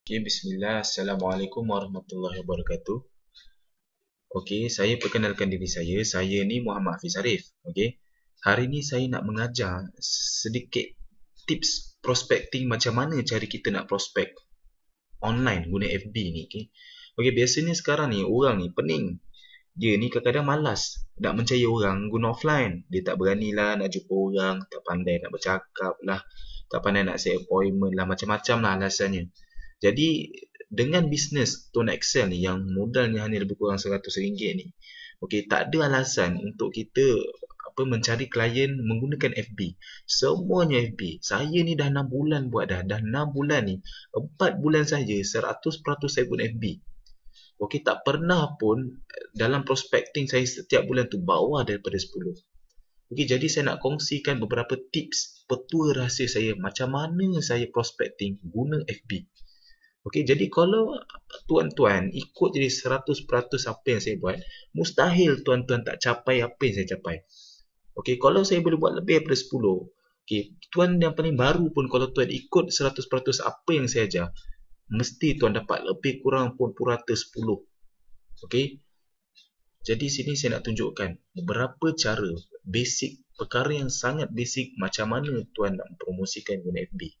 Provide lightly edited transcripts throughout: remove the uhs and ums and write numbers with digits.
Okey, bismillah. Assalamualaikum warahmatullahi wabarakatuh. Okey, saya perkenalkan diri saya. Saya ni Muhammad Hafiz Arif. Okey. Hari ni saya nak mengajar sedikit tips prospecting macam mana cara kita nak prospek online guna FB ni. Okey. Okey, biasanya sekarang ni orang ni pening. Dia ni kadang-kadang malas nak mencari orang guna offline. Dia tak beranilah nak jumpa orang, tak pandai nak bercakap lah, tak pandai nak set appointment lah, macam-macam lah alasannya. Jadi dengan bisnes Tuan Excel ni yang modalnya hanya lebih kurang RM100 ni, okey, tak ada alasan untuk kita mencari klien menggunakan FB. Semuanya FB. Saya ni dah 6 bulan buat dah 6 bulan ni. 4 bulan saja 100% saya guna FB. Okey, tak pernah pun dalam prospecting saya setiap bulan tu bawah daripada 10. Okey, jadi saya nak kongsikan beberapa tips petua rahsia saya macam mana saya prospecting guna FB. Okey, jadi kalau tuan-tuan ikut jadi 100% apa yang saya buat, mustahil tuan-tuan tak capai apa yang saya capai. Okey, kalau saya boleh buat lebih daripada 10, okey, tuan yang paling baru pun kalau tuan ikut 100% apa yang saya ajar, mesti tuan dapat lebih kurang pun purata 10. Okey. Jadi sini saya nak tunjukkan beberapa cara basic, perkara yang sangat basic macam mana tuan nak promosikan guna FB.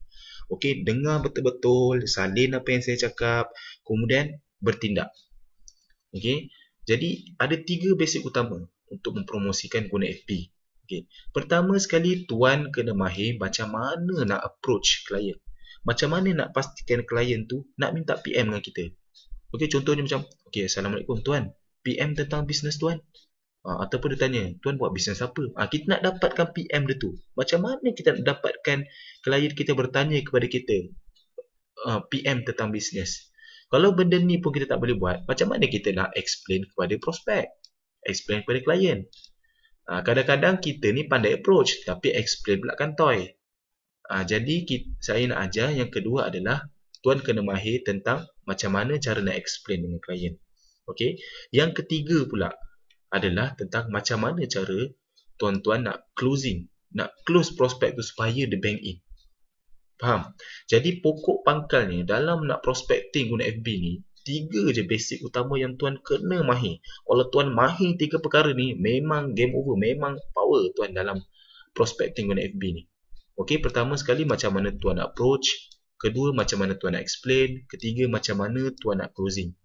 Okey, dengar betul-betul, salin apa yang saya cakap, kemudian bertindak. Okey. Jadi ada 3 basic utama untuk mempromosikan guna FB. Okey. Pertama sekali tuan kena mahir macam mana nak approach klien. Macam mana nak pastikan klien tu nak minta PM dengan kita. Okey, contohnya macam, okey, Assalamualaikum tuan. PM tentang bisnes tuan. Ataupun dia tanya, tuan buat bisnes apa? Kita nak dapatkan PM dia tu. Macam mana kita nak dapatkan klien kita bertanya kepada kita PM tentang bisnes? Kalau benda ni pun kita tak boleh buat, macam mana kita nak explain kepada prospek? Explain kepada klien? Kadang-kadang kita ni pandai approach, tapi explain pula kantoi. Jadi saya nak ajar yang kedua adalah tuan kena mahir tentang macam mana cara nak explain dengan klien. Okey. Yang ketiga pula adalah tentang macam mana cara tuan-tuan nak closing, nak close prospek tu supaya dia bank in. Faham? Jadi pokok pangkalnya dalam nak prospecting guna FB ni, 3 je basic utama yang tuan kena mahir. Kalau tuan mahir 3 perkara ni, memang game over, memang power tuan dalam prospecting guna FB ni. Okey, pertama sekali macam mana tuan nak approach, kedua macam mana tuan nak explain, ketiga macam mana tuan nak closing.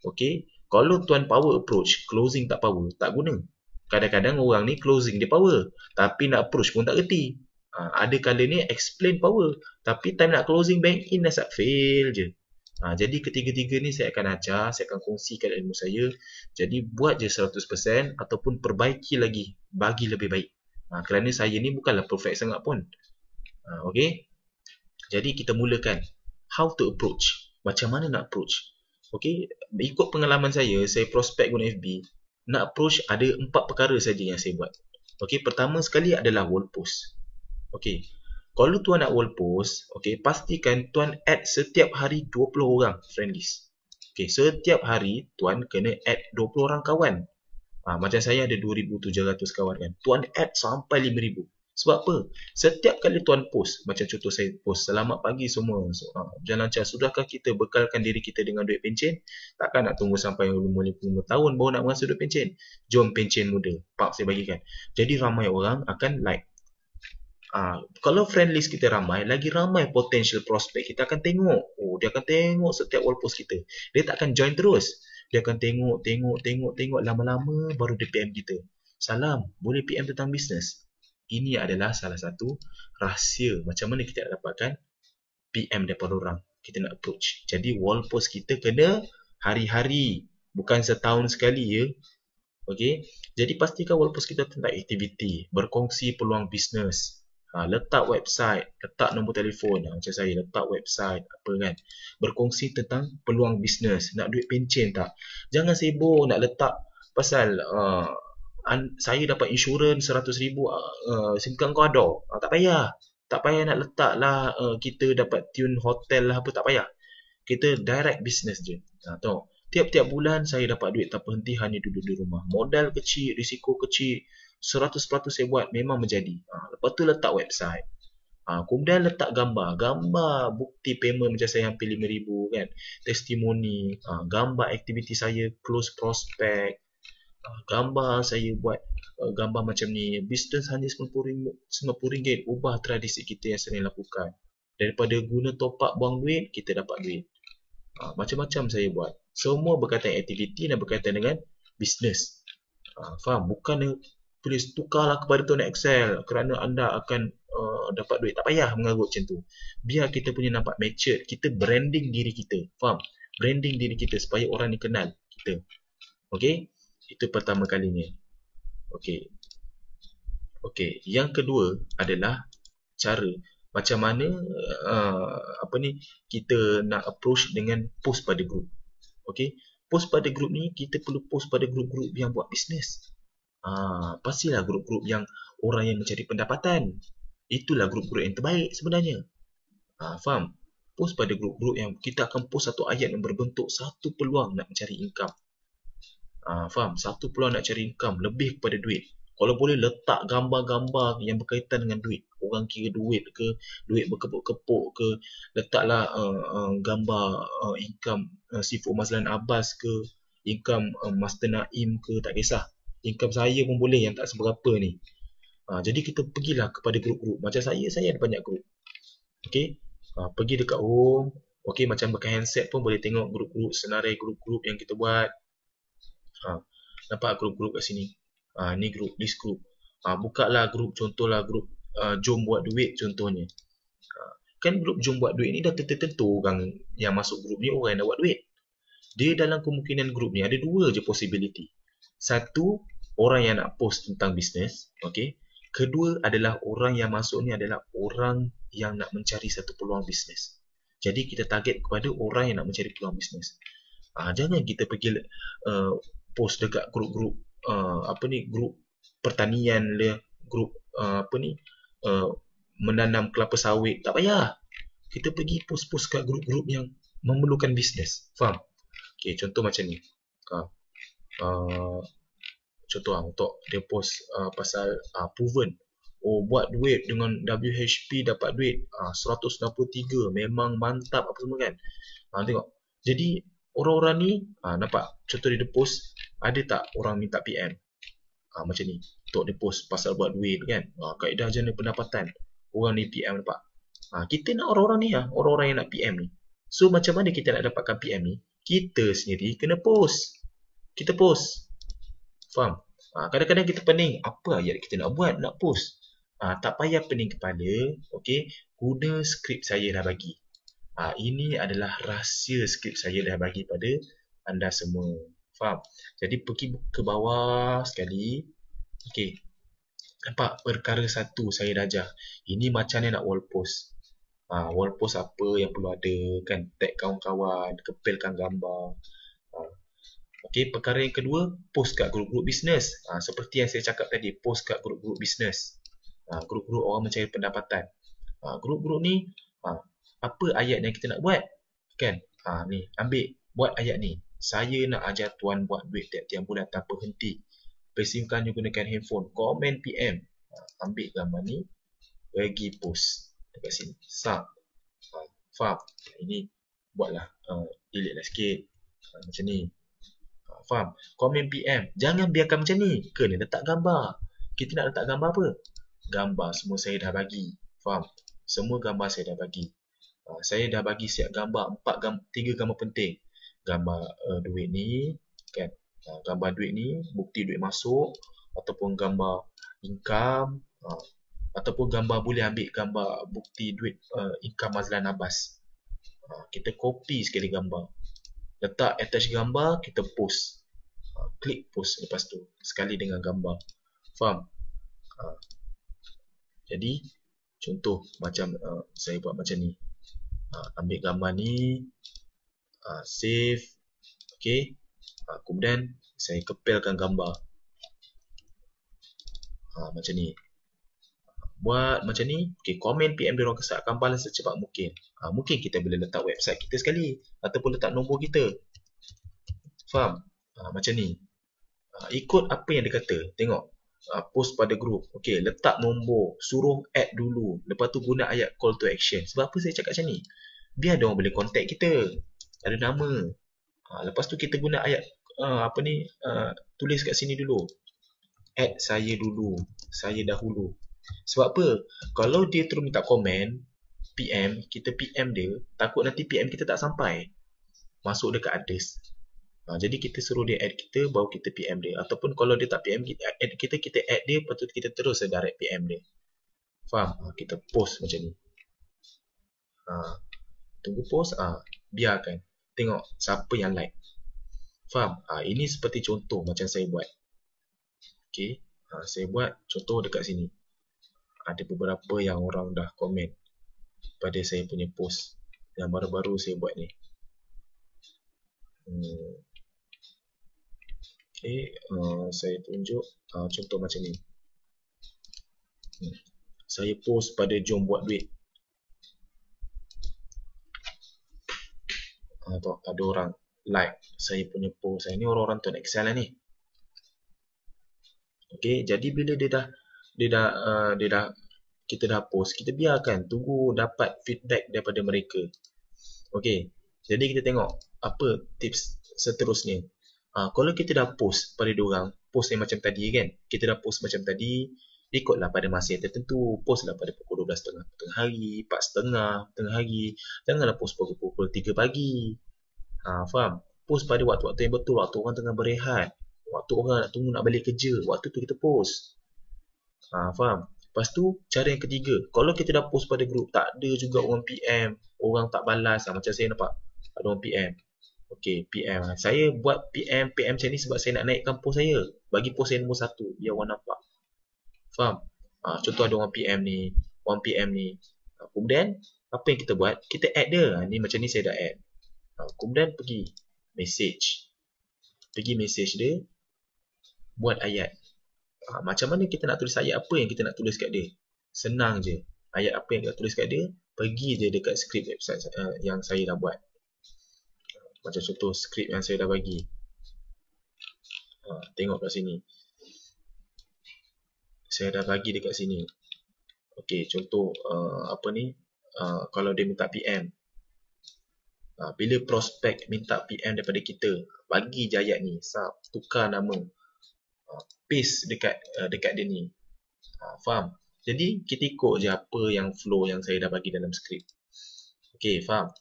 Okey, kalau tuan power approach, closing tak power, tak guna. Kadang-kadang orang ni closing dia power, tapi nak approach pun tak reti. Ada kala ni explain power, tapi time nak closing bank in dah fail je. Jadi ketiga-tiga ni saya akan ajar, saya akan kongsikan ilmu saya. Jadi buat je 100% ataupun perbaiki lagi, bagi lebih baik. Kerana saya ni bukanlah perfect sangat pun. Okey. Jadi kita mulakan how to approach. Macam mana nak approach? Okey, ikut pengalaman saya prospek guna FB, nak approach ada 4 perkara saja yang saya buat. Okey, pertama sekali adalah wall post. Okey. Kalau tuan nak wall post, okey, pastikan tuan add setiap hari 20 orang friend list. Okey, setiap hari tuan kena add 20 orang kawan. Macam saya ada 2,700 kawan kan. Tuan add sampai 5,000. Sebab apa? Setiap kali tuan post, macam contoh saya post, selamat pagi semua. Berjalan lancar. Sudahkah kita bekalkan diri kita dengan duit pencen? Takkan nak tunggu sampai 55 tahun baru nak merasa duit pencen? Jom pencen muda. Pak saya bagikan. Jadi ramai orang akan like. Kalau friend list kita ramai, lagi ramai potential prospect kita akan tengok. Dia akan tengok setiap wall post kita. Dia tak akan join terus. Dia akan tengok lama-lama baru dia PM kita. Salam, boleh PM tentang bisnes? Ini adalah salah satu rahsia macam mana kita nak dapatkan PM daripada orang. Kita nak approach. Jadi wall post kita kena hari-hari, bukan setahun sekali ya. Okey. Jadi pastikan wall post kita tentang aktiviti, berkongsi peluang bisnes. Letak website, letak nombor telefon. Macam saya letak website apa kan. Berkongsi tentang peluang bisnes, nak duit pencen tak? Jangan sibuk nak letak pasal saya dapat insurans 100,000 simpan kau ada. Tak payah. Tak payah nak letak lah kita dapat tune hotel lah apa, tak payah. Kita direct business je. Tengok. Tiap-tiap bulan saya dapat duit tak berhenti hanya duduk di rumah. Modal kecil, risiko kecil, 100% saya buat memang menjadi. Lepas tu letak website. Kemudian letak gambar bukti payment macam saya hampir 5,000 kan, testimoni, gambar aktiviti saya close prospect, gambar saya buat gambar macam ni, bisnes hanya RM90, ubah tradisi kita yang sering lakukan. Daripada guna top up buang duit, kita dapat duit. Macam-macam saya buat. Semua berkaitan aktiviti dan berkaitan dengan bisnes. Faham? Bukan tulis tukarlah kepada tone Excel kerana anda akan dapat duit. Tak payah mengarut macam tu. Biar kita punya nampak matured. Kita branding diri kita. Faham? Branding diri kita supaya orang ni kenal kita. Okay? Itu pertama kalinya. Okay. Okay. Yang kedua adalah cara macam mana kita nak approach dengan post pada group. Okay? Post pada group ni kita perlu post pada group-group yang buat bisnes. Pastilah grup-grup yang orang yang mencari pendapatan. Itulah grup-grup yang terbaik sebenarnya. Faham? Post pada grup-grup yang kita akan post satu ayat yang berbentuk satu peluang nak mencari income. Faham? Satu peluang nak cari income lebih kepada duit. Kalau boleh letak gambar-gambar yang berkaitan dengan duit. Orang kira duit ke, duit berkepuk-kepuk ke, letaklah gambar income Sifuk Mazlan Abbas ke, income Master Naim ke, tak kisah. Income saya pun boleh yang tak seberapa ni. Jadi kita pergilah kepada grup-grup. Macam saya ada banyak grup. Okay? Pergi dekat home. Okay, macam pakai handset pun boleh tengok grup-grup, senarai grup-grup yang kita buat. Nampak grup-grup kat sini. Ni grup, list grup. Bukalah grup, contohlah grup Jom Buat Duit contohnya. Kan grup Jom Buat Duit ni dah tentu orang yang masuk grup ni orang yang dah buat duit. Dia dalam kemungkinan grup ni ada dua je possibility. Satu, orang yang nak post tentang bisnes. Okay. Kedua adalah orang yang masuk ni adalah orang yang nak mencari satu peluang bisnes. Jadi kita target kepada orang yang nak mencari peluang bisnes. Jangan kita pergi post dekat grup-grup grup pertanian le, grup menanam kelapa sawit. Tak payah. Kita pergi post-post kat grup-grup yang memerlukan bisnes. Faham? Okay, contoh macam ni. Contoh untuk dia post pasal proven. Buat duit dengan WHP dapat duit 163, memang mantap apa semua kan. Tengok. Jadi orang-orang ni nampak contoh dia post, ada tak orang minta PM? Macam ni. Untuk dia post pasal buat duit kan. Kaedah jana pendapatan. Orang ni PM nampak. Kita nak orang-orang ni orang-orang yang nak PM ni. So macam mana kita nak dapatkan PM ni? Kita sendiri kena post. Kita post. Faham? Kadang-kadang kita pening. Apa ayat kita nak buat, nak post. Tak payah pening kepala. Okay? Guna skrip saya dah bagi. Ini adalah rahsia skrip saya dah bagi pada anda semua. Faham? Jadi pergi ke bawah sekali. Okay. Nampak perkara satu saya dah ajar. Ini macam mana nak wall post. Wall post apa yang perlu ada. Kan? Tag kawan-kawan. Kepilkan gambar. Okay, perkara yang kedua, post kat grup-grup bisnes. Seperti yang saya cakap tadi, post kat grup-grup bisnes. Grup-grup orang mencari pendapatan. Grup-grup ni, apa ayat yang kita nak buat? Kan? Ni, ambil, buat ayat ni. Saya nak ajar tuan buat duit tiap-tiap bulan tanpa henti. Persimpangan gunakan handphone. Komen PM. Ambil gambar ni, bagi post dekat sini. Faham? Ini buatlah. Delete lah sikit. Macam ni. Faham? Komen PM. Jangan biarkan macam ni. Kena letak gambar. Kita nak letak gambar apa? Gambar semua saya dah bagi. Faham? Semua gambar saya dah bagi. Saya dah bagi siap gambar 3 gambar penting. Gambar duit ni, kan? Gambar duit ni, bukti duit masuk, ataupun gambar income, ataupun gambar boleh ambil gambar bukti duit income Mazlan Abbas. Kita copy sekali gambar. Letak attach gambar, kita post. Klik post lepas tu. Sekali dengan gambar. Faham? Jadi, contoh macam saya buat macam ni. Ambil gambar ni. Save. Okay. Kemudian, saya kepilkan gambar. Macam ni. Buat macam ni. Okay, komen PM dia orang kesat. Akan balas secepat mungkin. Mungkin kita boleh letak website kita sekali. Ataupun letak nombor kita. Faham? Macam ni. Ikut apa yang dia kata. Tengok. post pada grup. Okey, letak nombor, suruh add dulu. Lepas tu guna ayat call to action. Sebab apa saya cakap macam ni? Biar dia orang boleh contact kita. Ada nama. Lepas tu kita guna ayat tulis kat sini dulu. Add saya dulu. Saya dahulu. Sebab apa? Kalau dia terus minta komen, PM, kita PM dia, takut nanti PM kita tak sampai. Masuk dekat others. Jadi kita suruh dia add kita, baru kita PM dia. Ataupun kalau dia tak PM kita, add kita add dia, lepas tu kita terus direct PM dia. Faham? Kita post macam ni. Tunggu post, biarkan. Tengok siapa yang like. Faham? Ini seperti contoh macam saya buat. Okay. Saya buat contoh dekat sini. Ada beberapa yang orang dah komen pada saya punya post yang baru-baru saya buat ni. Okay, saya tunjuk contoh macam ni. Saya post pada jom buat duit. Ada orang like saya punya post. Ini orang-orang tuan Excel lah ni. Okay, jadi bila dia dah kita dah post, kita biarkan tunggu dapat feedback daripada mereka. Okay, jadi kita tengok apa tips seterusnya. Kalau kita dah post pada diorang, post yang macam tadi kan, kita dah post macam tadi, ikutlah pada masa yang tertentu. Postlah pada pukul 12.30 tengah hari, 4.30 tengah hari. Janganlah post pukul 3 pagi. Faham? Post pada waktu-waktu yang betul, waktu orang tengah berehat, waktu orang nak tunggu nak balik kerja, waktu tu kita post. Faham? Lepas tu, cara yang ketiga, kalau kita dah post pada grup, tak ada juga orang PM, orang tak balas, macam saya nampak ada orang PM. Okay, PM. Saya buat PM macam ni sebab saya nak naikkan post saya. Bagi post saya nombor 1, biar orang nampak. Faham? Contoh ada orang PM ni, kemudian, apa yang kita buat? Kita add dia. Ni macam ni saya dah add. Kemudian pergi message. Pergi message dia, buat ayat. Macam mana kita nak tulis ayat, apa yang kita nak tulis kat dia? Senang je. Ayat apa yang kita tulis kat dia, pergi je dekat skrip website yang saya dah buat. Macam contoh skrip yang saya dah bagi. Tengok kat sini. Saya dah bagi dekat sini. Okey, contoh kalau dia minta PM. Bila prospek minta PM daripada kita, bagi je ayat ni, tukar nama, paste dekat dia ni. Faham? Jadi kita ikut je apa yang flow yang saya dah bagi dalam skrip. Okey, faham?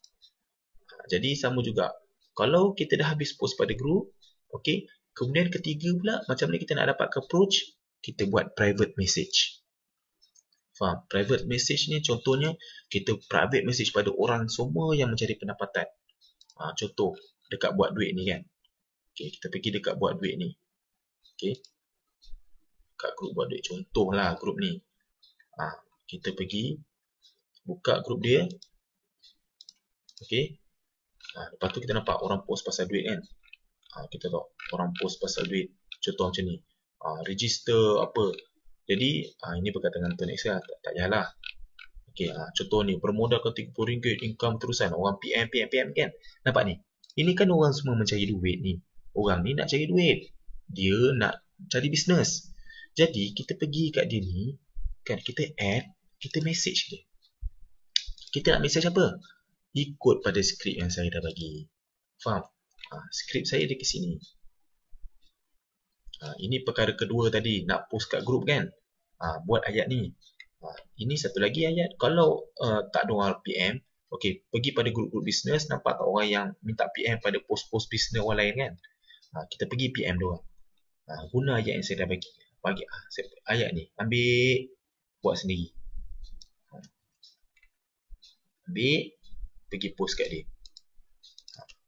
Jadi sama juga. Kalau kita dah habis post pada group, okey, kemudian ketiga pula, macam mana kita nak dapat approach? Kita buat private message. Faham? Private message ni contohnya, kita private message pada orang semua yang mencari pendapatan. Contoh, dekat buat duit ni kan. Okey, kita pergi dekat buat duit ni. Okey. Dekat grup buat duit. Contohlah grup ni. Kita pergi, buka grup dia. Okey. Lepas tu kita nampak orang post pasal duit kan. Kita tahu orang post pasal duit. Contoh macam ni. Register apa. Jadi ini berkaitan dengan Tuan Excel. Tak payahlah. Okey, contoh ni bermodalkan RM30 income terusan. Orang PM kan. Nampak ni. Ini kan orang semua mencari duit ni. Orang ni nak cari duit. Dia nak cari bisnes. Jadi kita pergi kat dia ni kan, kita add, kita message dia. Kita nak message apa? Ikut pada skrip yang saya dah bagi. Faham? Skrip saya dia ke sini. Ini perkara kedua tadi, nak post kat grup kan. Buat ayat ni. Ini satu lagi ayat. Kalau tak ada orang PM, okey, pergi pada grup-grup bisnes, nampak tak orang yang minta PM pada post-post bisnes orang lain kan. Kita pergi PM dia orang. Guna ayat yang saya dah bagi. Ayat ni, ambil, buat sendiri. Ambil, pergi post kat dia.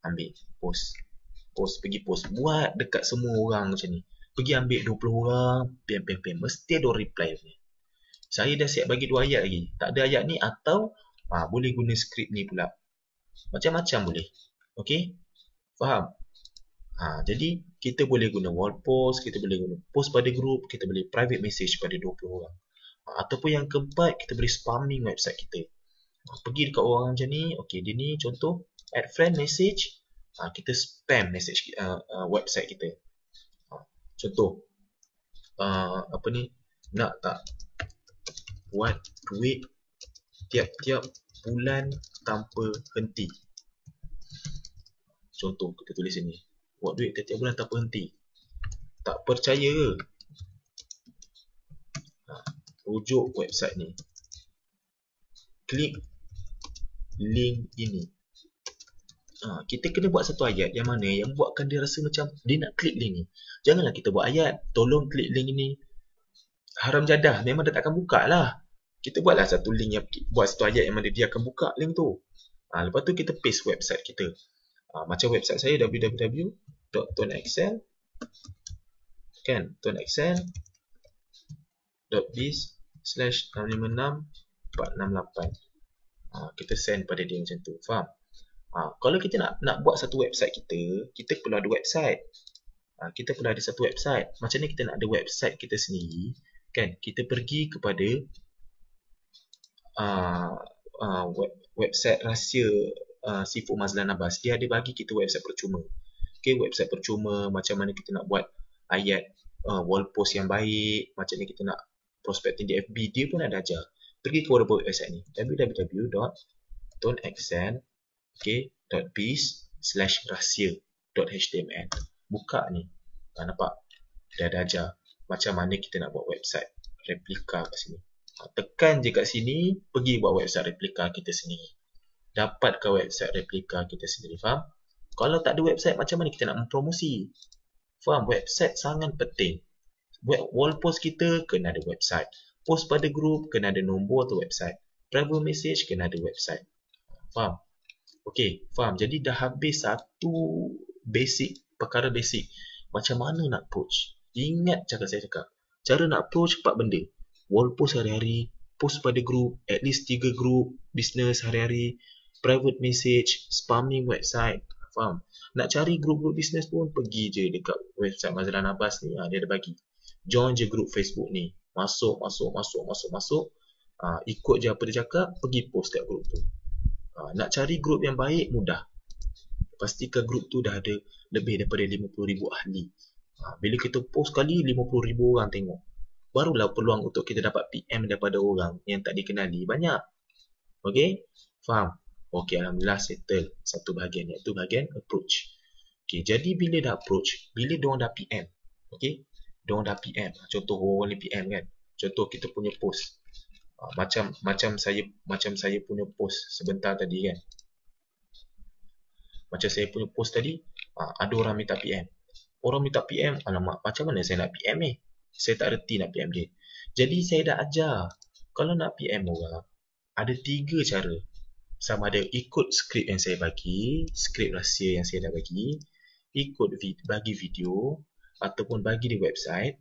Ambil, post, pergi post. Buat dekat semua orang macam ni. Pergi ambil 20 orang, PM. Mesti ada reply ni. Saya dah siap bagi 2 ayat lagi. Tak ada ayat ni atau boleh guna skrip ni pula. Macam-macam boleh. Okey? Faham? Jadi kita boleh guna wall post, kita boleh guna post pada group, kita boleh private message pada 20 orang. Ataupun yang keempat, kita boleh spamming website kita. Pergi dekat orang macam ni, okey, dia ni contoh add friend message, kita spam message website kita. Contoh apa ni, nak tak buat duit tiap-tiap bulan tanpa henti. Contoh kita tulis sini, buat duit tiap-tiap bulan tanpa henti. Tak percaya ke? Rujuk website ni, klik link ini. Kita kena buat satu ayat yang mana yang buatkan dia rasa macam dia nak klik link ni. Janganlah kita buat ayat, tolong klik link ini. Haram jadah, memang dia takkan buka lah. Kita buatlah satu link yang buat satu ayat yang mana dia akan buka link tu. Lepas tu kita paste website kita. Macam website saya www.tonexcel kan, tonexcel.biz/656-468. Kita send pada dia macam tu. Faham? Kalau kita nak buat satu website kita perlu ada website. Kita perlu ada satu website. Macam ni kita nak ada website kita sendiri, kan? Kita pergi kepada website rahsia Sifuk Mazlan Abbas. Dia ada bagi kita website percuma. Okay, website percuma, macam mana kita nak buat ayat wall post yang baik, macam ni kita nak prospecting di FB, dia pun ada ajar. Pergi ke website ni, www.tonexcel.biz/rahsia.html. Buka ni, nampak? Dia ada ajar macam mana kita nak buat website replika kat sini. Tekan je kat sini, pergi buat website replika kita sendiri. Dapatkan website replika kita sendiri, faham? Kalau tak ada website, macam mana kita nak mempromosi? Faham? Website sangat penting. Wall post kita kena ada website. Post pada group kena ada nombor atau website. Private message kena ada website. Faham? Okey, faham. Jadi dah habis satu perkara basic. Macam mana nak approach? Ingat cakap saya cakap. Cara nak approach 4 benda. Wall post hari-hari, post pada group, at least 3 group business hari-hari, private message, spamming website. Faham? Nak cari group-group business pun pergi je dekat website Mazlan Abbas ni, dia ada bagi. Join je group Facebook ni. Masuk. Ikut je apa dia cakap, pergi post kat group tu. Nak cari group yang baik mudah. Pastikan group tu dah ada lebih daripada 50,000 ahli. Bila kita post kali 50,000 orang tengok, barulah peluang untuk kita dapat PM daripada orang yang tak dikenali banyak. Okey? Faham? Okey, alhamdulillah settle satu bahagian, iaitu bahagian approach. Okey, jadi bila dah approach, bila diorang dah PM, okey? Diorang dah PM. Contoh orang ni PM kan. Contoh kita punya post. Macam saya punya post sebentar tadi kan. Macam saya punya post tadi, ada orang minta PM. Orang minta PM, alamak, macam mana saya nak PM ni? Saya tak reti nak PM dia. Jadi saya dah ajar, kalau nak PM orang, ada 3 cara. Sama ada ikut skrip yang saya bagi, skrip rahsia yang saya dah bagi, ikut bagi video, ataupun bagi di website.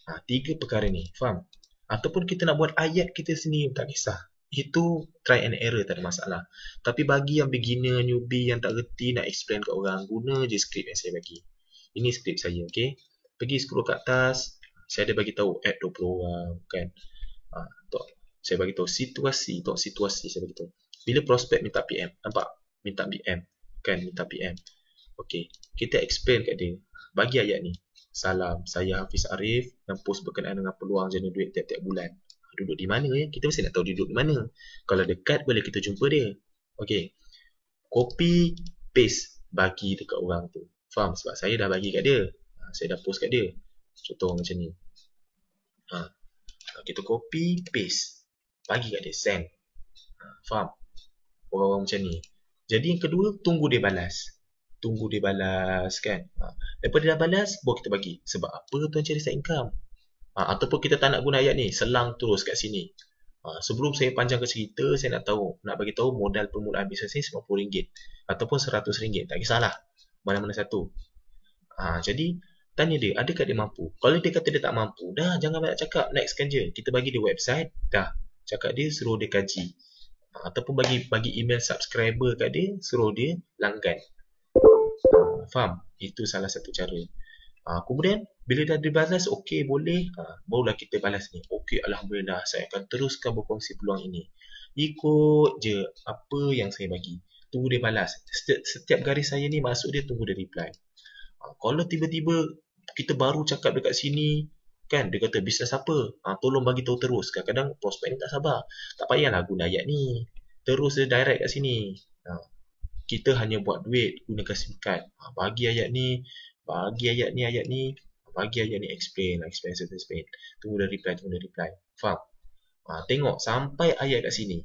3 perkara ni, faham? Ataupun kita nak buat ayat kita sendiri, tak kisah. Itu try and error, tak ada masalah. Tapi bagi yang beginner, newbie, yang tak reti nak explain kat orang, guna je skrip yang saya bagi. Ini skrip saya, okey? Pergi scroll kat atas, saya ada bagi tahu add 20 orang, kan? Saya bagi tahu situasi saya bagi tahu. Bila prospek minta PM, nampak? Minta PM, kan? Minta PM. Okey, kita explain kat dia. Bagi ayat ni. Salam, saya Hafiz Arif yang post berkenaan dengan peluang jana duit tiap-tiap bulan. Duduk di mana ya? Kita mesti nak tahu duduk di mana. Kalau dekat boleh kita jumpa dia. Okey. Copy paste bagi dekat orang tu. Faham? Sebab saya dah bagi kat dia. Saya dah post kat dia. Contoh macam ni. Kita copy paste bagi kat dia, send. Faham? Orang-orang macam ni. Jadi yang kedua, tunggu dia balas. Kan. Lepas dia dah balas, baru kita bagi. Sebab apa tuan cari side income? Ataupun kita tak nak guna ayat ni, selang terus kat sini. Sebelum saya panjangkan cerita, saya nak bagi tahu modal permulaan bisnes ni RM50 ataupun RM100, tak kisahlah. Mana-mana satu. Jadi tanya dia, adakah dia mampu? Kalau dia kata dia tak mampu, dah jangan banyak cakap, nextkan je. Kita bagi dia website, dah. Cakap dia, suruh dia kaji. Ataupun bagi email subscriber kat dia, suruh dia langgan. Faham? Itu salah satu cara. Kemudian bila dah dibalas, okey boleh, barulah kita balas ni. Okey, alhamdulillah, saya akan teruskan berkongsi peluang ini. Ikut je apa yang saya bagi. Tunggu dia balas. Setiap garis saya ni masuk dia, tunggu dia reply. Kalau tiba-tiba kita baru cakap dekat sini, Kan dia kata bisnes apa? Tolong bagi tahu terus. Kadang-kadang prospek ni tak sabar. Tak payahlah guna ayat ni. Terus dia direct kat sini. Kita hanya buat duit gunakan SIM card. Bagi ayat ni, bagi ayat ni, bagi ayat ni explain. Tunggu dia reply. Faham? Tengok sampai ayat kat sini.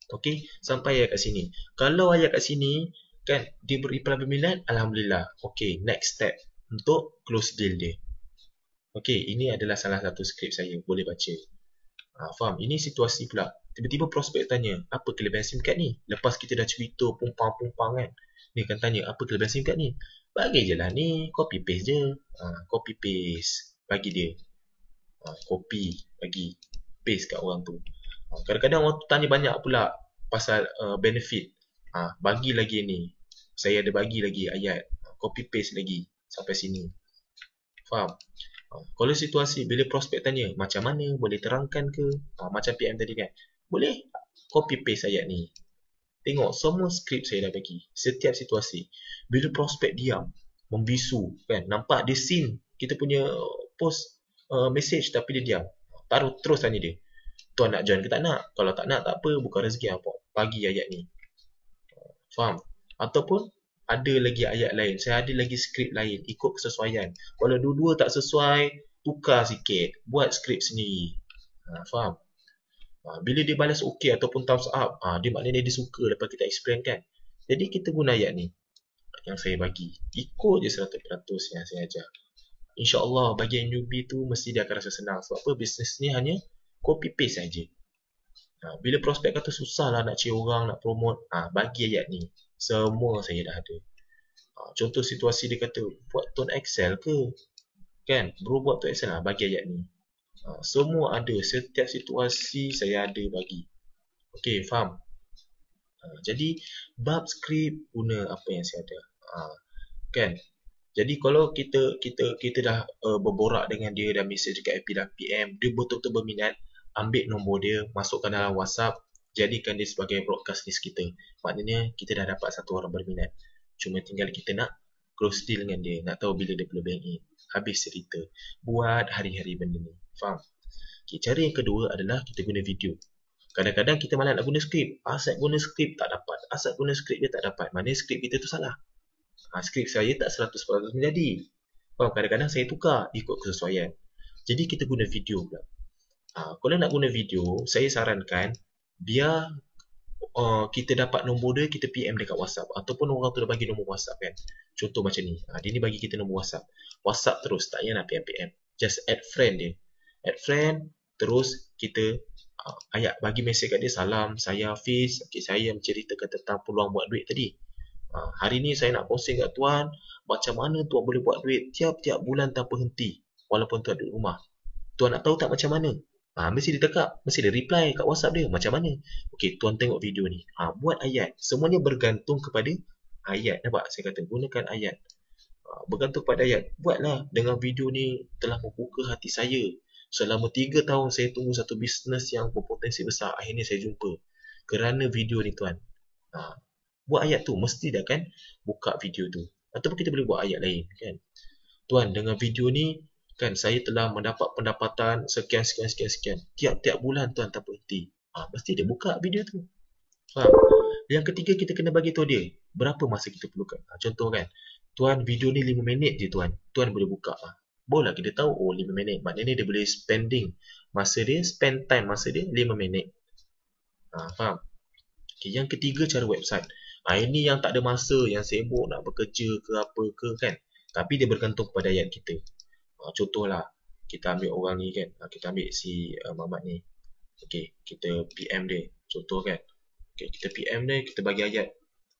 Okey, sampai ayat kat sini. Kalau ayat kat sini kan dia berreply berminat, alhamdulillah. Okey, next step untuk close deal dia. Okey, ini adalah salah satu skrip saya, boleh baca. Faham? Ini situasi pula. Tiba-tiba prospek tanya, apa kelebihan SIM card ni? Lepas kita dah cerita pumpang-pumpang kan. Dia akan tanya, apa kelebihan SIM card ni? Bagi je lah ni, copy paste je. Copy paste, bagi dia. Copy, bagi. Paste kat orang tu. Kadang-kadang orang tu tanya banyak pula pasal benefit. Bagi lagi ni. Saya ada bagi lagi ayat. Copy paste lagi sampai sini. Faham? Kalau situasi bila prospek tanya macam mana, boleh terangkan ke? Macam PM tadi kan. Boleh copy paste ayat ni. Tengok semua skrip saya dah bagi. Setiap situasi. Bila prospek diam, membisu kan. Nampak dia scene kita punya post message tapi dia diam. Taruh terus tanya dia. Tuan nak join ke tak nak? Kalau tak nak tak apa, bukan rezeki apa. Bagi ayat ni. Faham? Ataupun ada lagi ayat lain. Saya ada lagi skrip lain. Ikut kesesuaian. Kalau dua-dua tak sesuai, tukar sikit. Buat skrip sendiri. Faham? Bila dia balas OK ataupun thumbs up, dia maknanya dia suka lepas kita explain kan. Jadi kita guna ayat ni. Yang saya bagi. Ikut je 100% yang saya ajar. InsyaAllah bagi yang newbie tu mesti dia akan rasa senang. Sebab apa? Bisnes ni hanya copy paste saja. Bila prospek kata susah lah nak cari orang, nak promote, bagi ayat ni. Semua saya dah ada. Contoh situasi dia kata, buat tuan Excel ke? Kan? Bro buat tuan Excel lah, bagi ayat ni. Semua ada. Setiap situasi saya ada bagi. Okey, faham? Jadi, bab skrip guna apa yang saya ada. Kan? Jadi kalau kita dah berborak dengan dia, dah message dekat FB, dah PM, dia betul-betul berminat, ambil nombor dia, masukkan dalam WhatsApp, jadikan dia sebagai broadcast list kita. Maknanya kita dah dapat satu orang berminat. Cuma tinggal kita nak close deal dengan dia, nak tahu bila dia boleh bank in. Habis cerita. Buat hari-hari benda ni. Faham? Okay, cara yang kedua adalah kita guna video. Kadang-kadang kita malas nak guna skrip. Asal guna skrip tak dapat. Asal guna skrip dia tak dapat. Maknanya skrip kita tu salah. Skrip saya tak 100% menjadi. Faham? Kadang-kadang saya tukar ikut kesesuaian. Jadi kita guna video pula. Kalau nak guna video, saya sarankan biar kita dapat nombor dia, kita PM dekat WhatsApp. Ataupun orang tu dah bagi nombor WhatsApp kan. Contoh macam ni. Dia ni bagi kita nombor WhatsApp. WhatsApp terus, tak payah nak PM-PM. Just add friend dia. Add friend, terus kita ayat bagi mesej kat dia, salam, saya Hafiz. Okay, saya menceritakan tentang peluang buat duit tadi. Hari ni saya nak posting kat tuan, macam mana tuan boleh buat duit tiap-tiap bulan tanpa henti. Walaupun tuan duduk rumah. Tuan nak tahu tak macam mana? Mesti dia tekap, mesti dia reply kat WhatsApp dia. Macam mana? Okey, tuan tengok video ni. Buat ayat. Semuanya bergantung kepada ayat. Nampak? Saya kata gunakan ayat. Bergantung pada ayat. Buatlah. Dengan video ni telah membuka hati saya. Selama 3 tahun saya tunggu satu bisnes yang berpotensi besar. Akhirnya saya jumpa. Kerana video ni tuan. Buat ayat tu. Mesti dia akan buka video tu. Ataupun kita boleh buat ayat lain. Kan? Tuan, dengan video ni kan saya telah mendapat pendapatan sekian. Tiap-tiap bulan tuan tanpa henti. Mesti dia buka video tu. Faham? Yang ketiga kita kena bagi tahu dia berapa masa kita perlukan. Contoh kan, tuan video ni 5 minit je tuan. Tuan boleh buka. Boleh kita tahu 5 minit. Maknanya dia boleh spend time masa dia 5 minit. Faham? Okay, yang ketiga cara website. Ini yang tak ada masa, yang sibuk nak bekerja ke apa ke kan. Tapi dia bergantung kepada ayat kita. Contohlah, kita ambil orang ni kan. Kita ambil si Mamat ni. Okay, kita PM dia. Contoh kan. Okay, kita PM dia, kita bagi ayat.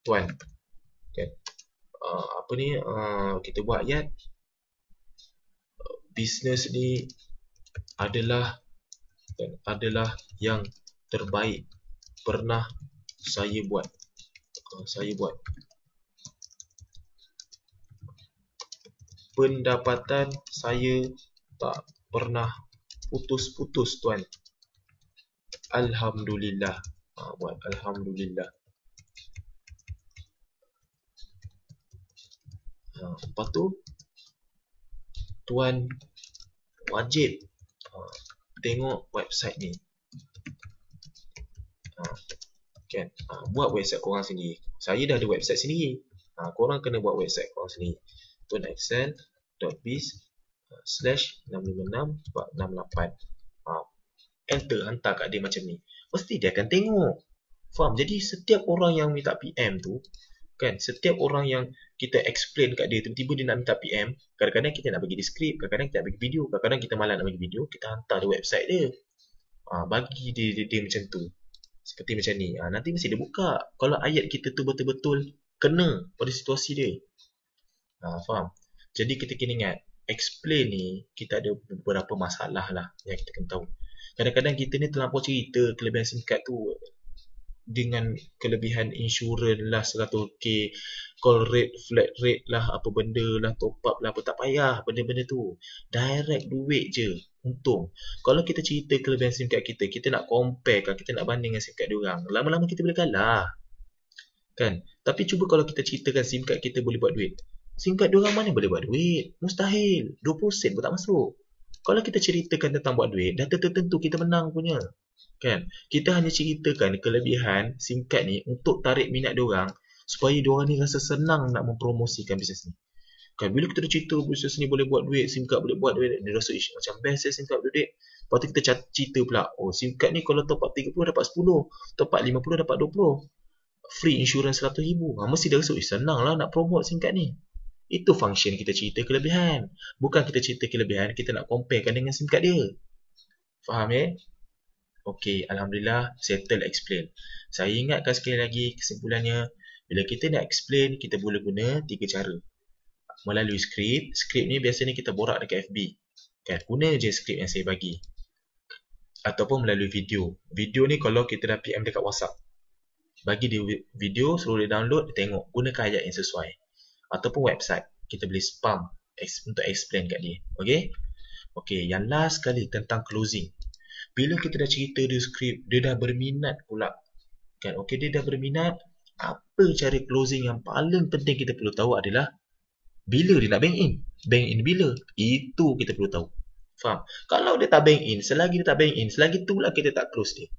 Tuan. Kan. Kita buat ayat. Bisnes ni adalah yang terbaik pernah saya buat. Pendapatan saya tak pernah putus-putus tuan. Alhamdulillah. Buat Alhamdulillah. Lepas tu tuan wajib tengok website ni. Kan? Buat website korang sendiri. Saya dah ada website sendiri. Korang kena buat website korang sendiri. tuanexcel.biz/656/468. Enter, hantar kat dia macam ni. Mesti dia akan tengok. Faham? Jadi setiap orang yang minta PM tu, kan, setiap orang yang kita explain kat dia, tiba-tiba dia nak minta PM, kadang-kadang kita nak bagi dia skrip, kadang-kadang kita nak bagi video, kadang-kadang kita malas nak bagi video, kita hantar dia website dia. Bagi dia macam tu. Seperti macam ni. Nanti mesti dia buka. Kalau ayat kita tu betul-betul kena pada situasi dia. Faham? Jadi kita kena ingat, explain ni kita ada beberapa masalah lah yang kita kena tahu. Kadang-kadang kita ni terlampau cerita kelebihan SIM card tu dengan kelebihan insurans lah 100k, call rate, flat rate lah, apa benda lah, top up lah, apa, tak payah benda-benda tu. Direct duit je, untung. Kalau kita cerita kelebihan SIM card kita, kita nak compare kan, kita nak banding dengan SIM card diorang, lama-lama kita boleh kalah. Kan? Tapi cuba kalau kita ceritakan SIM card kita boleh buat duit. SIM card diorang mana boleh buat duit? Mustahil. 20 sen pun tak masuk. Kalau kita ceritakan tentang buat duit, data tertentu kita menang punya. Kan? Kita hanya ceritakan kelebihan SIM card ni untuk tarik minat diorang supaya diorang ni rasa senang nak mempromosikan bisnes ni. Kan, bila kita dah cerita bisnes ni boleh buat duit, SIM card boleh buat duit, dia rasa macam best SIM card boleh duit. Lepas tu kita cerita pula, SIM card ni kalau top up 30 dapat 10, top up 50 dapat 20. Free insurans 100,000. Mesti dia rasa senang lah nak promote SIM card ni. Itu function kita cerita kelebihan. Bukan kita cerita kelebihan, kita nak comparekan dengan SIM card dia. Faham ya? Okey, Alhamdulillah, settle explain. Saya ingatkan sekali lagi kesimpulannya, bila kita nak explain, kita boleh guna 3 cara. Melalui skrip. Skrip ni biasanya kita borak dekat FB. Kan? Guna je skrip yang saya bagi. Ataupun melalui video. Video ni kalau kita dah PM dekat WhatsApp, bagi dia video, suruh dia download, dia tengok. Gunakan ayat yang sesuai. Ataupun website, kita boleh spam untuk explain kat dia. Okey, yang last sekali tentang closing. Bila kita dah cerita dia skrip, dia dah berminat pula. Kan? Okey, dia dah berminat. Apa cara closing yang paling penting kita perlu tahu adalah bila dia nak bank in. Bank in bila? Itu kita perlu tahu. Faham? Kalau dia tak bank in, selagi dia tak bank in, selagi itulah kita tak close dia.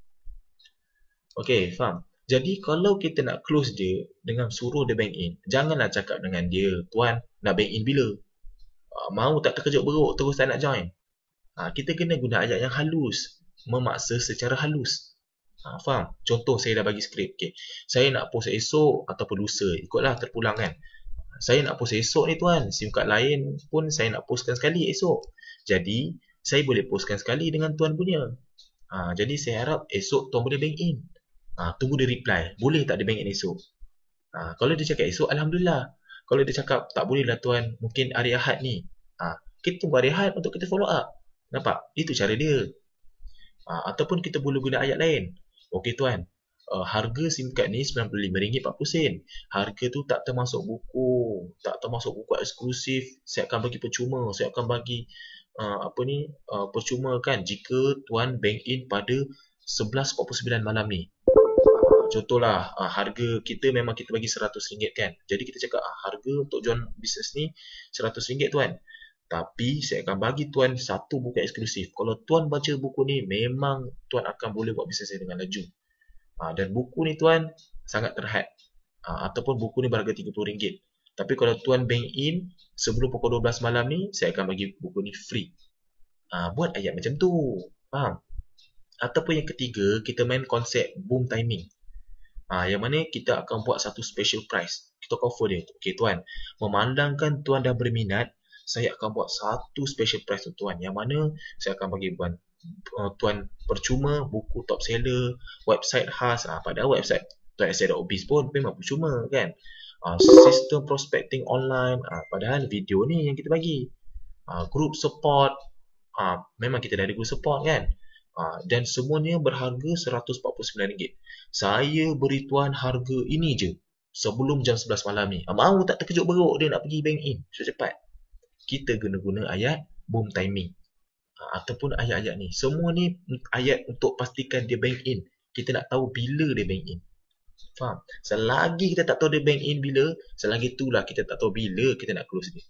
Okey, faham? Jadi kalau kita nak close dia dengan suruh dia bank in, janganlah cakap dengan dia, tuan nak bank in bila? Mau tak terkejut beruk terus tak nak join? Kita kena guna ayat yang halus, memaksa secara halus. Faham? Contoh saya dah bagi skrip. Okay. Saya nak post esok ataupun lusa, ikutlah terpulang kan. Saya nak post esok ni tuan, SIM card lain pun saya nak postkan sekali esok. Jadi saya boleh postkan sekali dengan tuan punya. Jadi saya harap esok tuan boleh bank in. Tunggu dia reply, boleh tak dia bank in esok? Kalau dia cakap esok, Alhamdulillah. Kalau dia cakap tak boleh lah tuan, mungkin hari Ahad ni, kita tunggu hari Ahad untuk kita follow up. Nampak? Itu cara dia. Ataupun kita boleh guna ayat lain. Okey tuan, harga SIM card ni RM95.40. Harga tu tak termasuk buku, tak termasuk buku eksklusif. Saya akan bagi percuma, saya akan bagi percuma kan jika tuan bank in pada 11.49 malam ni. Contohlah, harga kita memang kita bagi RM100 kan. Jadi kita cakap harga untuk jual bisnes ni RM100 tuan. Tapi saya akan bagi tuan satu buku eksklusif. Kalau tuan baca buku ni, memang tuan akan boleh buat bisnes dengan laju. Dan buku ni tuan sangat terhad. Ataupun buku ni berharga RM30. Tapi kalau tuan bank in sebelum pukul 12 malam ni, saya akan bagi buku ni free. Buat ayat macam tu. Faham? Ataupun yang ketiga, kita main konsep boom timing. Yang mana kita akan buat satu special price. Kita offer dia. Okey tuan, memandangkan tuan dah berminat, saya akan buat satu special price untuk tuan. Yang mana saya akan bagi tuan percuma buku top seller, website khas. Padahal website tuanexcel.biz pun memang percuma kan. Sistem prospecting online. Padahal video ni yang kita bagi. Group support. Memang kita dah ada group support kan. Dan semuanya berharga RM149. Saya beri tuan harga ini je sebelum jam 11 malam ni. Mau tak terkejut beruk dia nak pergi bank in cepat. Kita guna ayat boom timing. Ataupun ayat-ayat ni. Semua ni ayat untuk pastikan dia bank in. Kita nak tahu bila dia bank in. Faham? Selagi kita tak tahu dia bank in bila, selagi itulah kita tak tahu bila kita nak close dia.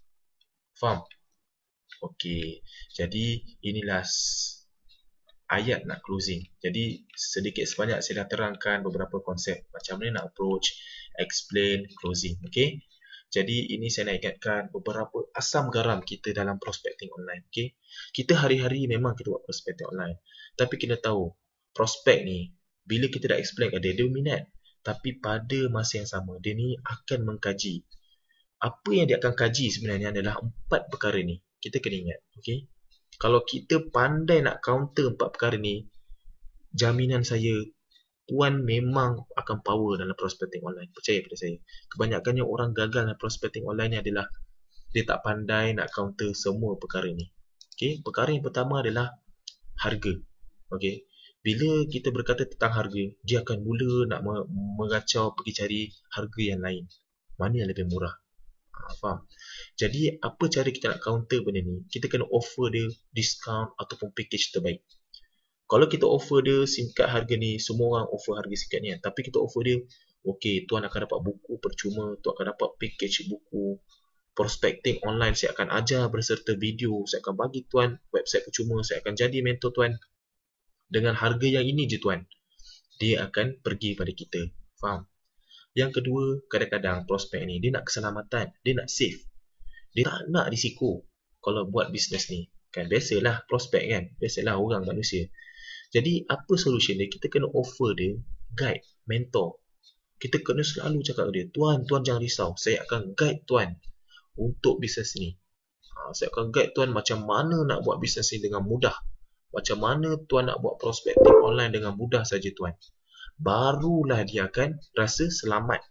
Faham? Okey, jadi inilah ayat nak closing. Jadi sedikit sebanyak saya dah terangkan beberapa konsep macam mana nak approach, explain, closing. Okey. Jadi ini saya nak ingatkan beberapa asam garam kita dalam prospecting online. Okey. Kita hari-hari memang kita buat prospecting online. Tapi kena tahu prospek ni bila kita dah explain kat dia, dia minat. Tapi pada masa yang sama dia ni akan mengkaji. Apa yang dia akan kaji sebenarnya adalah 4 perkara ni. Kita kena ingat. Okey. Kalau kita pandai nak counter 4 perkara ni, jaminan saya tuan memang akan power dalam prospecting online. Percaya pada saya. Kebanyakannya orang gagal dalam prospecting online ni adalah dia tak pandai nak counter semua perkara ni. Okey, perkara yang pertama adalah harga. Okey. Bila kita berkata tentang harga, dia akan mula nak mengacau pergi cari harga yang lain. Mana yang lebih murah? Faham? Jadi apa cara kita nak counter benda ni? Kita kena offer dia discount ataupun package terbaik. Kalau kita offer dia singkat harga ni, semua orang offer harga singkat ni, tapi kita offer dia, okey, tuan akan dapat buku percuma, tuan akan dapat package buku prospecting online, saya akan ajar berserta video, saya akan bagi tuan website percuma, saya akan jadi mentor tuan dengan harga yang ini je tuan. Dia akan pergi pada kita. Faham? Yang kedua, kadang-kadang prospek ni dia nak keselamatan, dia nak safe. Dia tak nak risiko kalau buat bisnes ni. Kan biasalah prospek kan, biasalah orang manusia. Jadi apa solution dia? Kita kena offer dia guide, mentor. Kita kena selalu cakap dia, tuan jangan risau, saya akan guide tuan untuk bisnes ni. Saya akan guide tuan macam mana nak buat bisnes ni dengan mudah. Macam mana tuan nak buat prospecting online dengan mudah saja tuan. Barulah dia akan rasa selamat.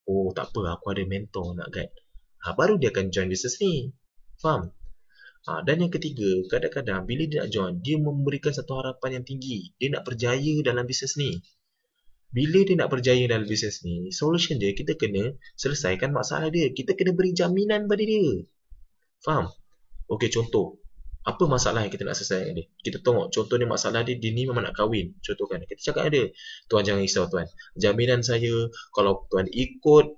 Oh tak apa, aku ada mentor nak guide. Baru dia akan join bisnes ni. Faham? Dan yang ketiga, kadang-kadang bila dia nak join, dia memberikan satu harapan yang tinggi. Dia nak berjaya dalam bisnes ni. Bila dia nak berjaya dalam bisnes ni, solution dia, kita kena selesaikan masalah dia. Kita kena beri jaminan pada dia. Faham? Okey, contoh. Apa masalah yang kita nak selesaikan dia? Kita tengok, contoh ni masalah dia, dia ni memang nak kahwin. Contohkan, kita cakap dia, tuan jangan risau tuan. Jaminan saya, kalau tuan ikut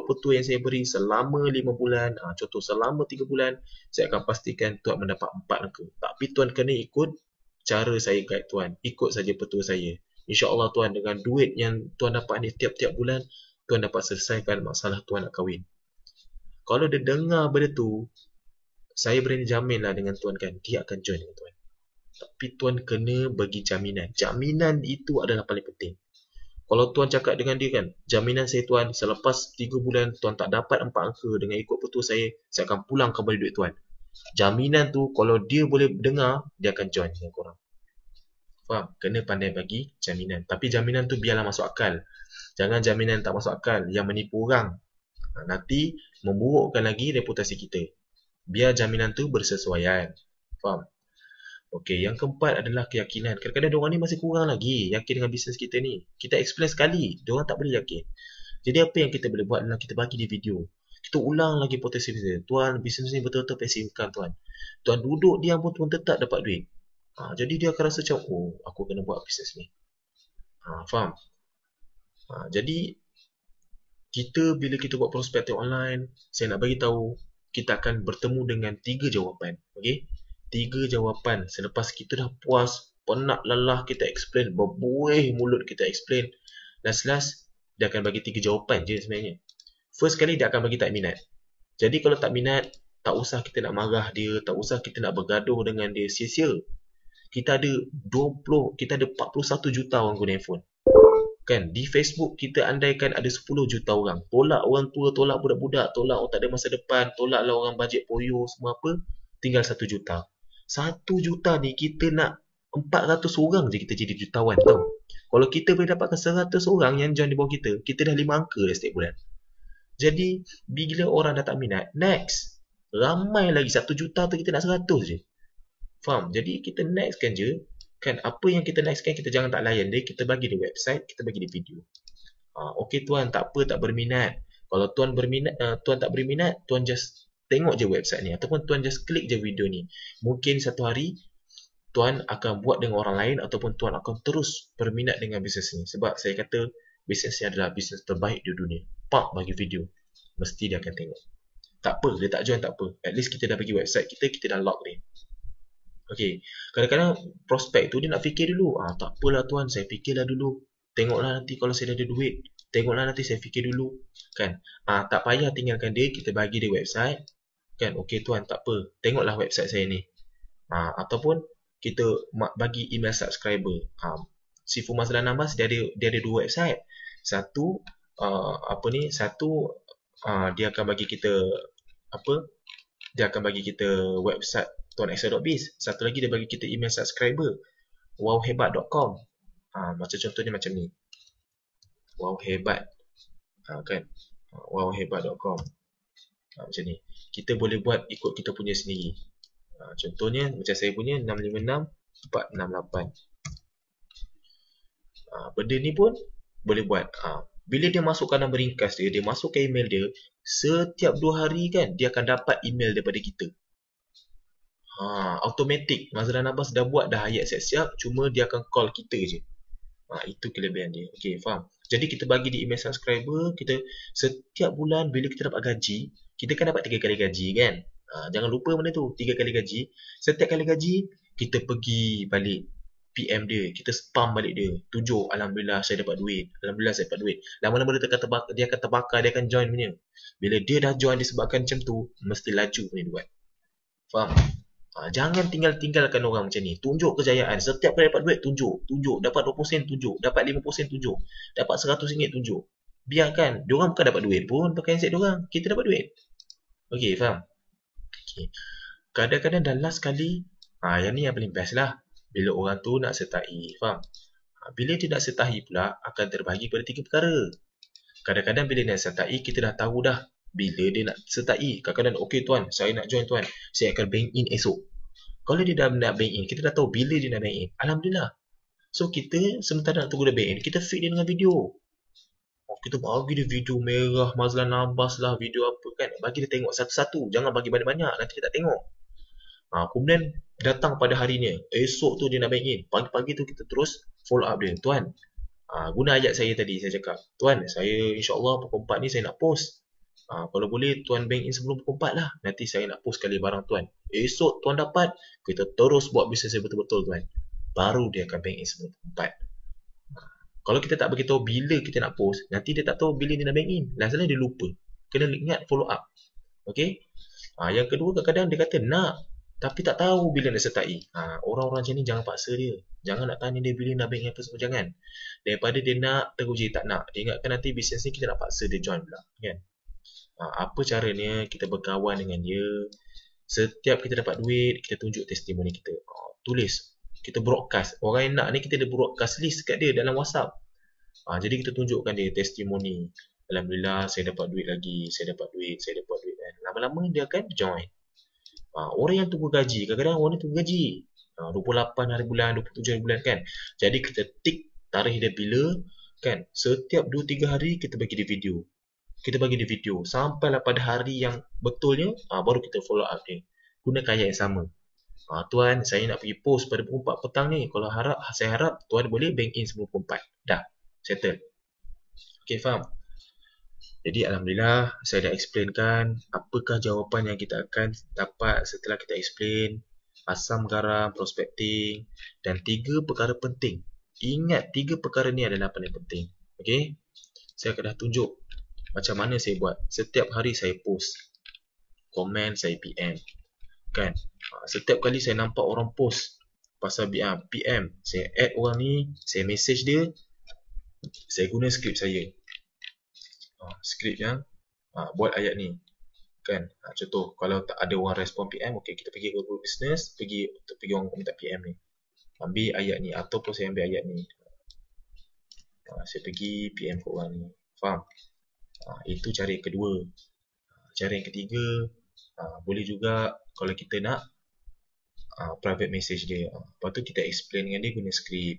petua yang saya beri selama 5 bulan, contoh selama 3 bulan, saya akan pastikan tuan mendapat 4 angka. Tapi tuan kena ikut cara saya guide tuan. Ikut saja petua saya. InsyaAllah tuan, dengan duit yang tuan dapat ni tiap-tiap bulan, tuan dapat selesaikan masalah tuan nak kahwin. Kalau dia dengar benda tu, saya berani jaminlah dengan tuan kan, dia akan join dengan tuan. Tapi tuan kena bagi jaminan. Jaminan itu adalah paling penting. Kalau tuan cakap dengan dia kan, jaminan saya tuan, selepas 3 bulan tuan tak dapat 4 angka dengan ikut petua saya akan pulang kembali duit tuan. Jaminan tu kalau dia boleh dengar, dia akan join dengan korang. Faham? Kena pandai bagi jaminan. Tapi jaminan tu biarlah masuk akal. Jangan jaminan tak masuk akal yang menipu orang. Nanti memburukkan lagi reputasi kita. Biar jaminan tu bersesuaian. Faham? Okey, yang keempat adalah keyakinan. Kadang-kadang diorang ni masih kurang lagi yakin dengan bisnes kita ni. Kita explain sekali, diorang tak boleh yakin. Jadi apa yang kita boleh buat adalah kita bagi dia video. Kita ulang lagi potensi bisnes. Tuan, bisnes ni betul-betul passive income tuan. Tuan duduk diam pun tuan tetap dapat duit. Jadi dia akan rasa macam, oh, aku kena buat bisnes ni. Faham? Jadi kita bila kita buat prospecting online, saya nak bagi tahu kita akan bertemu dengan 3 jawapan. Okey? 3 jawapan selepas kita dah puas, penat, lelah kita explain, berbuih mulut kita explain. Last dia akan bagi 3 jawapan je sebenarnya. First kali dia akan bagi tak minat. Jadi kalau tak minat, tak usah kita nak marah dia, tak usah kita nak bergaduh dengan dia, sia-sia. Kita ada 41 juta orang guna handphone. Kan, di Facebook kita andaikan ada 10 juta orang. Tolak orang tua, tolak budak-budak, tolak orang tak ada masa depan, tolaklah orang bajet poyo, semua apa, tinggal 1 juta. 1 juta ni kita nak 400 orang je kita jadi jutawan tau. Kalau kita boleh dapatkan 100 orang yang join di bawah kita, kita dah 5 angka dah setiap bulan. Jadi, bila orang dah tak minat, next. Ramai lagi, 1 juta tu kita nak 100 je. Faham? Jadi kita nextkan je. Kan apa yang kita nextkan, kita jangan tak layan dia, kita bagi dia website, kita bagi dia video. Okey tuan, tak apa, tak berminat. Kalau tuan berminat, tuan tak berminat, tuan just tengok je website ni ataupun tuan just klik je video ni. Mungkin satu hari tuan akan buat dengan orang lain ataupun tuan akan terus berminat dengan bisnes ni. Sebab saya kata bisnes ni adalah bisnes terbaik di dunia. Pak bagi video, mesti dia akan tengok. Tak apa, dia tak join tak apa. At least kita dah bagi website kita, kita dah log dia. Okay. Kadang-kadang prospek tu dia nak fikir dulu. Tak apalah tuan, saya fikirlah dulu. Tengoklah nanti kalau saya dah ada duit. Tengoklah nanti saya fikir dulu. Kan? Tak payah tinggalkan dia, kita bagi dia website. Kan? Okay tuan, tak apa. Tengoklah website saya ni. Ataupun kita bagi email subscriber. Si Fumazalan Nambas dia ada dua website. Satu satu dia akan bagi kita website tuanexcel.biz. Satu lagi dia bagi kita email subscriber wowhebat.com. Macam contohnya macam ni. Wowhebat. Kan? Wowhebat.com. Macam ni. Kita boleh buat ikut kita punya sendiri. Contohnya macam saya punya 656-468. Benda ni pun boleh buat. Bila dia masukkan nama ringkas dia, dia masukkan email dia, setiap 2 hari kan dia akan dapat email daripada kita. Automatik. Mazlan Abbas dah buat dah ayat siap-siap, cuma dia akan call kita je. Itu kelebihan dia. Okey, faham? Jadi kita bagi di email subscriber, kita setiap bulan bila kita dapat gaji, kita kan dapat 3 kali gaji kan? Jangan lupa benda tu, 3 kali gaji. Setiap kali gaji, kita pergi balik PM dia, kita spam balik dia. Tunjuk, alhamdulillah saya dapat duit. Alhamdulillah saya dapat duit. Lama-lama dia akan terbakar, dia akan join punya. Bila dia dah join disebabkan macam tu, mesti laju punya duit. Faham? Jangan tinggalkan orang macam ni. Tunjuk kejayaan. Setiap kali dapat duit, tunjuk. Dapat 20 sen, tunjuk. Dapat 50 sen, tunjuk. Dapat RM100, tunjuk. Biarkan. Diorang bukan dapat duit pun pakai handset diorang. Kita dapat duit. Okey, faham? Okay. Kadang-kadang dah last kali, yang ni yang paling best lah. Bila orang tu nak sertai. Faham? Bila dia nak sertai pula, akan terbahagi pada 3 perkara. Kadang-kadang bila dia nak sertai, kita dah tahu dah bila dia nak sertai. Kadang-kadang, okey tuan, saya nak join tuan. Saya akan bank in esok. Kalau dia dah nak bank in, kita dah tahu bila dia nak bank in. Alhamdulillah. So, kita sementara nak tunggu dia bank in, kita feed dia dengan video. Kita bagi dia video merah, Mazlan Nambas lah, video apa kan. Bagi dia tengok satu-satu. Jangan bagi banyak-banyak, nanti dia tak tengok. Kemudian datang pada harinya. Esok tu dia nak bank in. Pagi-pagi tu kita terus follow up dia. Tuan, guna ayat saya tadi, saya cakap. Tuan, saya insyaAllah pukul 4 ni saya nak post. Kalau boleh tuan bank in sebelum pukul 4 lah. Nanti saya nak post kali barang tuan. Esok tuan dapat, kita terus buat bisnes yang betul-betul tuan. Baru dia akan bank in sebelum pukul 4. Kalau kita tak beritahu bila kita nak post, nanti dia tak tahu bila dia nak bank in. Langsung dia lupa. Kena ingat follow up. Okay? Yang kedua kadang-kadang dia kata nak, tapi tak tahu bila nak sertai. Orang-orang macam ni jangan paksa dia. Jangan nak tanya dia bila nak bank in apa semua. Jangan. Daripada dia nak, terus je tak nak. Dia ingatkan nanti bisnes ni kita nak paksa dia join pula. Kan? Apa caranya kita berkawan dengan dia. Setiap kita dapat duit, kita tunjuk testimoni kita. Tulis. Kita broadcast. Orang yang nak ni kita ada broadcast list kat dia dalam WhatsApp. Jadi kita tunjukkan dia testimoni. Alhamdulillah saya dapat duit lagi. Saya dapat duit. Kan? Lama-lama dia akan join. Orang yang tunggu gaji. Kadang-kadang orang ni tunggu gaji. 28 hari bulan, 27 hari bulan kan. Jadi kita tick tarikh dia bila. Kan? Setiap 2-3 hari kita bagi dia video. Sampailah pada hari yang betulnya, baru kita follow up dia. Gunakan ayat yang sama. Tuan, saya nak pergi post pada pukul 4 petang ni. Saya harap tuan boleh bank in sebelum pukul 4. Dah, settle. Okay, faham? Jadi alhamdulillah saya dah explainkan apakah jawapan yang kita akan dapat setelah kita explain asam garam, prospecting dan 3 perkara penting. Ingat 3 perkara ni adalah paling penting. Okay? Saya akan dah tunjuk macam mana saya buat. Setiap hari saya post. Komen saya PM. Kan? Setiap kali saya nampak orang post pasal PM, saya add orang ni, saya message dia, saya guna skrip saya. Skrip yang buat ayat ni. Kan? Contoh, kalau tak ada orang respon PM, okey, kita pergi ke group business, pergi orang minta PM ni. Ambil ayat ni ataupun saya ambil ayat ni. Saya pergi PM ke orang ni. Faham? Itu cara yang kedua. Cara yang ketiga, boleh juga kalau kita nak private message dia. Lepas tu kita explain dengan dia guna skrip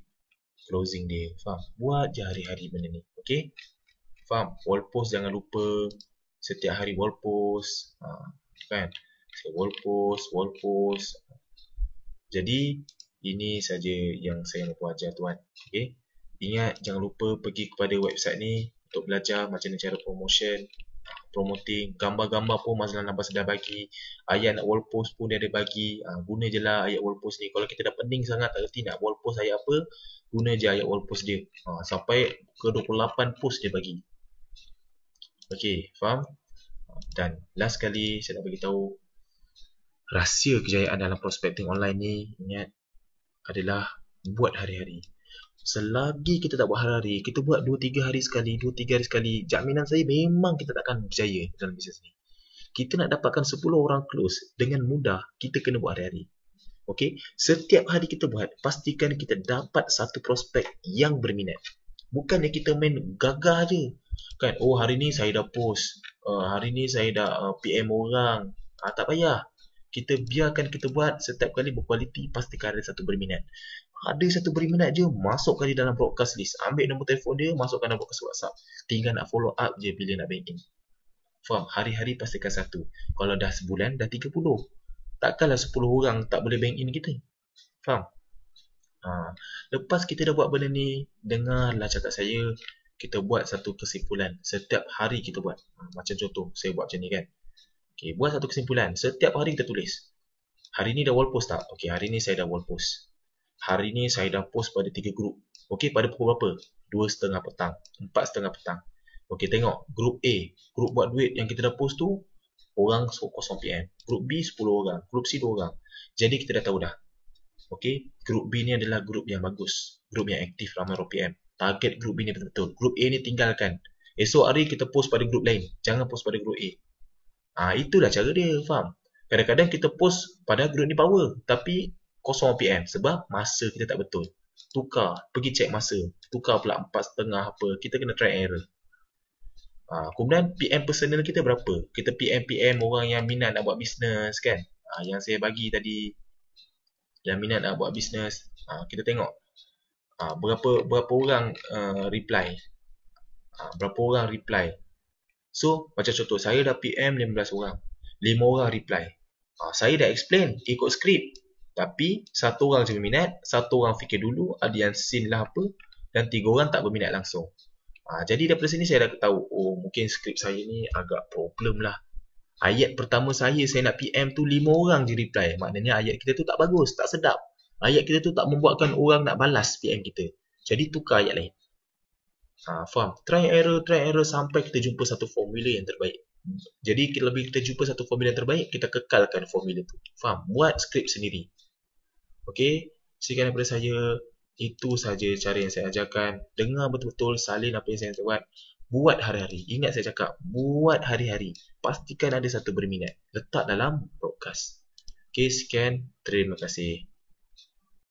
closing dia. Faham? Buat je hari-hari benda ni. Okay? Faham? Wall post jangan lupa. Setiap hari wall post. Kan? Saya wall post. Jadi, ini saja yang saya mahu ajar tuan. Okay? Ingat, jangan lupa pergi kepada website ni untuk belajar macam mana cara promotion. Promoting gambar-gambar pun Mazlan Abbas dah bagi, ayat nak wall post pun dia ada bagi. Guna je lah ayat wall post ni. Kalau kita dah pening sangat tak reti nak wall post ayat apa, guna je ayat wall post dia. Sampai ke 28 post dia bagi. Okey, faham? Dan last kali saya nak bagi tahu, rahsia kejayaan dalam prospecting online ni, ingat, adalah buat hari-hari. Selagi kita tak buat hari-hari, kita buat 2-3 hari sekali, 2-3 hari sekali, jaminan saya memang kita takkan berjaya dalam bisnes ni. Kita nak dapatkan 10 orang close dengan mudah, kita kena buat hari-hari. Okey, setiap hari kita buat, pastikan kita dapat satu prospek yang berminat. Bukannya kita main gagah je. Kan, oh hari ni saya dah post, hari ni saya dah PM orang. Tak payah. Kita biarkan kita buat, setiap kali berkualiti, pastikan ada satu berminat. Ada satu berminat je, masukkan di dalam broadcast list. Ambil nombor telefon dia, masukkan dalam broadcast WhatsApp. Tinggal nak follow up je bila nak bank in. Faham? Hari-hari pastikan satu. Kalau dah sebulan, dah 30. Takkanlah 10 orang tak boleh bank in kita. Faham? Lepas kita dah buat benda ni, dengarlah cakap saya. Kita buat satu kesimpulan. Setiap hari kita buat. Macam contoh, saya buat macam ni kan. Okay, buat satu kesimpulan. Setiap hari kita tulis. Hari ni dah wall post tak? Okay, hari ni saya dah wall post. Hari ni saya dah post pada 3 grup. Okey, pada pukul berapa? 2:30 petang, 4:30 petang. Okey, tengok grup A, grup buat duit yang kita dah post tu orang 0 PM. Grup B 10 orang, grup C 2 orang. Jadi kita dah tahu dah. Okey, grup B ni adalah grup yang bagus, grup yang aktif ramai RPM. Target grup B ni betul-betul. Grup A ni tinggalkan. Esok hari kita post pada grup lain, jangan post pada grup A. Itulah cara dia, faham? Kadang-kadang kita post pada grup ni power, tapi 0 PM sebab masa kita tak betul. Tukar, pergi cek masa. Tukar pula 4:30 apa. Kita kena try error. Kemudian PM personal kita berapa? Kita PM orang yang minat nak buat bisnes kan. Yang saya bagi tadi, yang minat nak buat bisnes. Kita tengok berapa orang reply. Berapa orang reply. So, macam contoh, saya dah PM 15 orang. 5 orang reply. Saya dah explain, ikut skrip. Tapi, 1 orang je berminat, 1 orang fikir dulu, ada yang scene lah apa, dan 3 orang tak berminat langsung. Jadi daripada sini saya dah tahu, oh mungkin skrip saya ni agak problem lah. Ayat pertama saya nak PM tu 5 orang je reply. Maknanya ayat kita tu tak bagus, tak sedap. Ayat kita tu tak membuatkan orang nak balas PM kita. Jadi tukar ayat lain. Faham? Try error sampai kita jumpa satu formula yang terbaik. Jadi lebih kita jumpa satu formula yang terbaik, kita kekalkan formula tu. Faham? Buat skrip sendiri. Okey, sekian daripada saya. Itu saja cara yang saya ajarkan. Dengar betul-betul, salin apa yang saya buat. Buat hari-hari. Ingat saya cakap, buat hari-hari. Pastikan ada satu berminat. Letak dalam broadcast. Okey, sekian. Terima kasih.